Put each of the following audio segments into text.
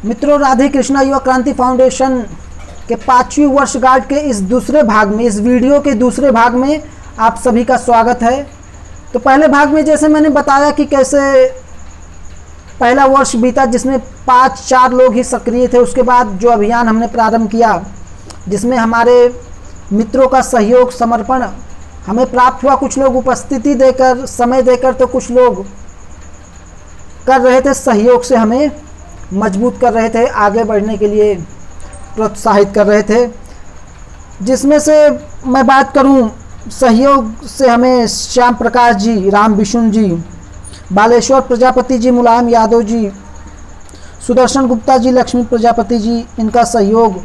मित्रों, राधे कृष्णा युवा क्रांति फाउंडेशन के 5वीं वर्षगांठ के इस दूसरे भाग में, इस वीडियो के दूसरे भाग में आप सभी का स्वागत है। तो पहले भाग में जैसे मैंने बताया कि कैसे पहला वर्ष बीता जिसमें 5-4 लोग ही सक्रिय थे। उसके बाद जो अभियान हमने प्रारंभ किया जिसमें हमारे मित्रों का सहयोग समर्पण हमें प्राप्त हुआ। कुछ लोग उपस्थिति देकर, समय देकर, तो कुछ लोग कर रहे थे सहयोग से हमें मजबूत कर रहे थे, आगे बढ़ने के लिए प्रोत्साहित कर रहे थे। जिसमें से मैं बात करूं, सहयोग से हमें श्याम प्रकाश जी, राम विष्णु जी, बालेश्वर प्रजापति जी, मुलायम यादव जी, सुदर्शन गुप्ता जी, लक्ष्मी प्रजापति जी, इनका सहयोग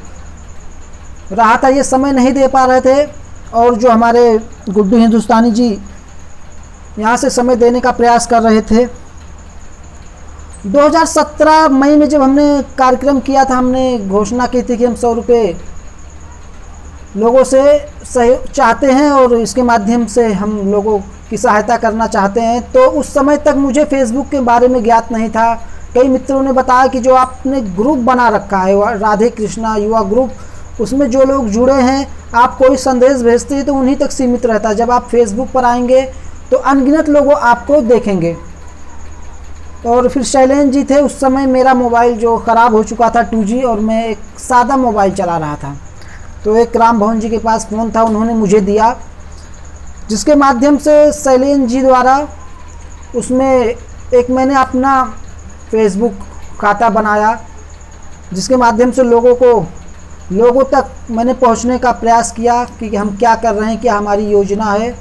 रहा था। ये समय नहीं दे पा रहे थे और जो हमारे गुड्डू हिंदुस्तानी जी यहाँ से समय देने का प्रयास कर रहे थे। 2017 मई में जब हमने कार्यक्रम किया था, हमने घोषणा की थी कि हम 100 रुपये लोगों से सहयोग चाहते हैं और इसके माध्यम से हम लोगों की सहायता करना चाहते हैं। तो उस समय तक मुझे फेसबुक के बारे में ज्ञात नहीं था। कई मित्रों ने बताया कि जो आपने ग्रुप बना रखा है राधे कृष्णा युवा ग्रुप, उसमें जो लोग जुड़े हैं, आप कोई संदेश भेजते हैं तो उन्हीं तक सीमित रहता है। जब आप फेसबुक पर आएंगे तो अनगिनत लोग आपको देखेंगे। और फिर शैलेंद्र जी थे। उस समय मेरा मोबाइल जो ख़राब हो चुका था 2G, और मैं एक सादा मोबाइल चला रहा था। तो एक राम भवन जी के पास फ़ोन था, उन्होंने मुझे दिया, जिसके माध्यम से शैलेंद्र जी द्वारा उसमें एक मैंने अपना फेसबुक खाता बनाया, जिसके माध्यम से लोगों तक मैंने पहुंचने का प्रयास किया कि हम क्या कर रहे हैं, क्या हमारी योजना है।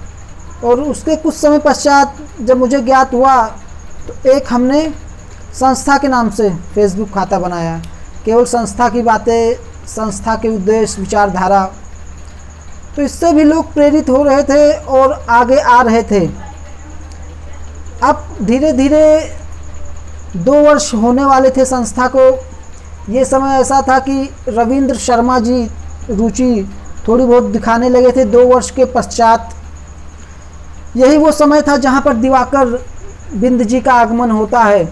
और उसके कुछ समय पश्चात जब मुझे ज्ञात हुआ तो एक हमने संस्था के नाम से फेसबुक खाता बनाया। केवल संस्था की बातें, संस्था के उद्देश्य, विचारधारा, तो इससे भी लोग प्रेरित हो रहे थे और आगे आ रहे थे। अब धीरे धीरे 2 वर्ष होने वाले थे संस्था को। ये समय ऐसा था कि रविंद्र शर्मा जी रुचि थोड़ी बहुत दिखाने लगे थे। 2 वर्ष के पश्चात यही वो समय था जहाँ पर दिवाकर बिंद जी का आगमन होता है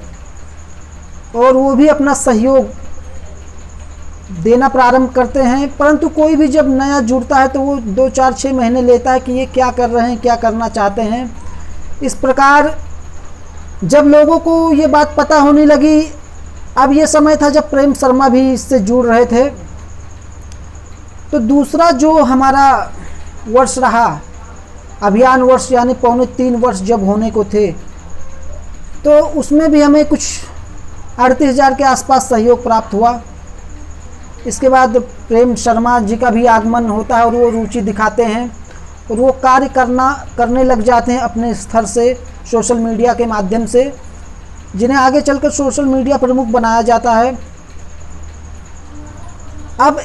और वो भी अपना सहयोग देना प्रारंभ करते हैं। परंतु कोई भी जब नया जुड़ता है तो वो 2-4-6 महीने लेता है कि ये क्या कर रहे हैं, क्या करना चाहते हैं। इस प्रकार जब लोगों को ये बात पता होने लगी, अब ये समय था जब प्रेम शर्मा भी इससे जुड़ रहे थे। तो दूसरा जो हमारा वर्ष रहा, अभियान वर्ष, यानी 2.25 वर्ष जब होने को थे, तो उसमें भी हमें कुछ 38,000 के आसपास सहयोग प्राप्त हुआ। इसके बाद प्रेम शर्मा जी का भी आगमन होता है और वो रुचि दिखाते हैं और वो कार्य करने लग जाते हैं अपने स्तर से, सोशल मीडिया के माध्यम से, जिन्हें आगे चलकर सोशल मीडिया प्रमुख बनाया जाता है। अब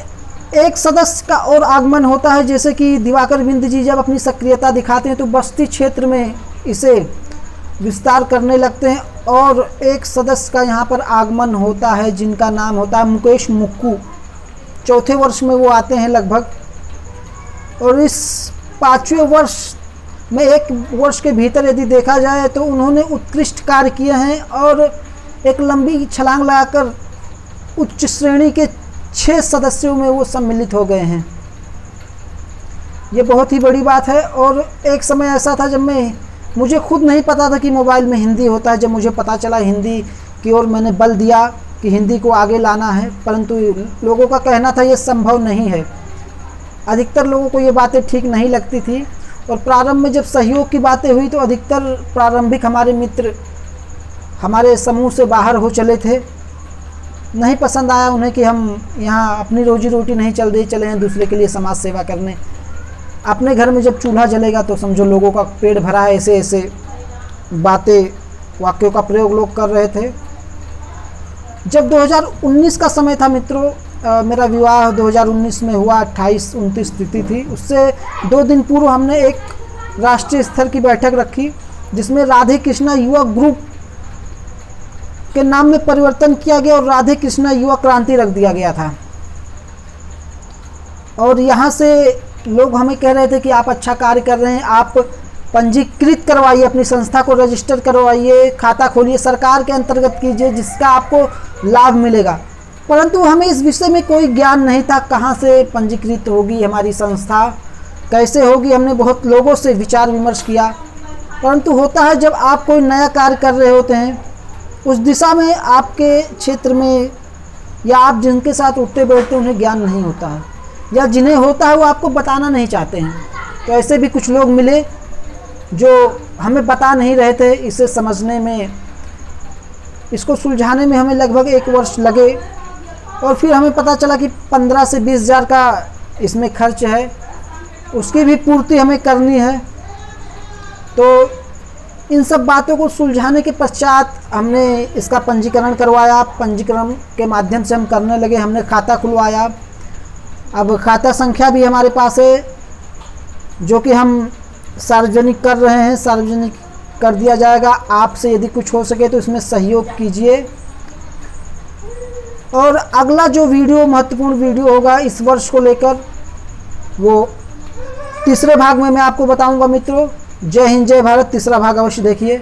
एक सदस्य का और आगमन होता है, जैसे कि दिवाकर बिंद जी जब अपनी सक्रियता दिखाते हैं तो बस्ती क्षेत्र में इसे विस्तार करने लगते हैं। और एक सदस्य का यहाँ पर आगमन होता है जिनका नाम होता है मुकेश मुक्कू। 4थे वर्ष में वो आते हैं लगभग। और इस 5वें वर्ष में, 1 वर्ष के भीतर यदि देखा जाए तो उन्होंने उत्कृष्ट कार्य किए हैं और एक लंबी छलांग लगाकर उच्च श्रेणी के 6 सदस्यों में वो सम्मिलित हो गए हैं। ये बहुत ही बड़ी बात है। और एक समय ऐसा था जब मुझे खुद नहीं पता था कि मोबाइल में हिंदी होता है। जब मुझे पता चला हिंदी की ओर, मैंने बल दिया कि हिंदी को आगे लाना है। परंतु लोगों का कहना था ये संभव नहीं है। अधिकतर लोगों को ये बातें ठीक नहीं लगती थी। और प्रारंभ में जब सहयोग की बातें हुई तो अधिकतर प्रारंभिक हमारे मित्र हमारे समूह से बाहर हो चले थे। नहीं पसंद आया उन्हें कि हम यहाँ अपनी रोजी रोटी नहीं चल रही, चले हैं दूसरे के लिए समाज सेवा करने। अपने घर में जब चूल्हा जलेगा तो समझो लोगों का पेट भरा है, ऐसे ऐसे बातें, वाक्यों का प्रयोग लोग कर रहे थे। जब 2019 का समय था मित्रों, मेरा विवाह 2019 में हुआ, 28-29 तिथि थी। उससे 2 दिन पूर्व हमने एक राष्ट्रीय स्तर की बैठक रखी जिसमें राधे कृष्णा युवा ग्रुप के नाम में परिवर्तन किया गया और राधे कृष्णा युवा क्रांति रख दिया गया था। और यहाँ से लोग हमें कह रहे थे कि आप अच्छा कार्य कर रहे हैं, आप पंजीकृत करवाइए, अपनी संस्था को रजिस्टर करवाइए, खाता खोलिए, सरकार के अंतर्गत कीजिए, जिसका आपको लाभ मिलेगा। परंतु हमें इस विषय में कोई ज्ञान नहीं था, कहाँ से पंजीकृत होगी हमारी संस्था, कैसे होगी। हमने बहुत लोगों से विचार विमर्श किया, परंतु होता है जब आप कोई नया कार्य कर रहे होते हैं, उस दिशा में आपके क्षेत्र में या आप जिनके साथ उठते बैठते उन्हें ज्ञान नहीं होता है, या जिन्हें होता है वो आपको बताना नहीं चाहते हैं। तो ऐसे भी कुछ लोग मिले जो हमें बता नहीं रहे थे। इसे समझने में, इसको सुलझाने में हमें लगभग 1 वर्ष लगे, और फिर हमें पता चला कि 15 से 20 हज़ार का इसमें खर्च है, उसकी भी पूर्ति हमें करनी है। तो इन सब बातों को सुलझाने के पश्चात हमने इसका पंजीकरण करवाया। पंजीकरण के माध्यम से हम करने लगे, हमने खाता खुलवाया। अब खाता संख्या भी हमारे पास है, जो कि हम सार्वजनिक कर रहे हैं, सार्वजनिक कर दिया जाएगा। आपसे यदि कुछ हो सके तो इसमें सहयोग कीजिए। और अगला जो वीडियो, महत्वपूर्ण वीडियो होगा इस वर्ष को लेकर, वो तीसरे भाग में मैं आपको बताऊंगा मित्रों। जय हिंद, जय भारत। तीसरा भाग अवश्य देखिए।